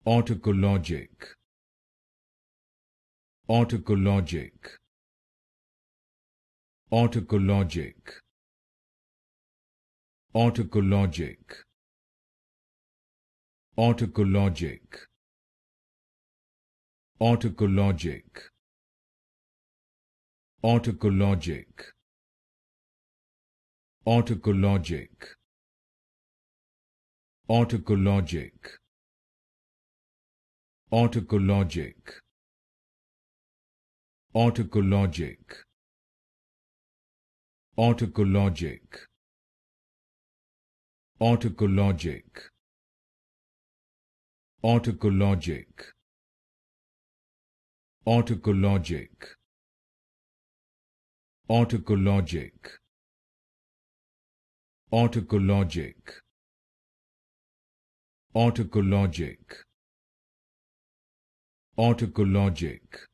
Autecologic, Autecologic, Autecologic, Autecologic, Autecologic, Autecologic, Autecologic, Autecologic, Autecologic, Autecologic, Autecologic, Autecologic, Autecologic, Autecologic, Autecologic, Autecologic, Autecologic, Autecologic, Autecologic,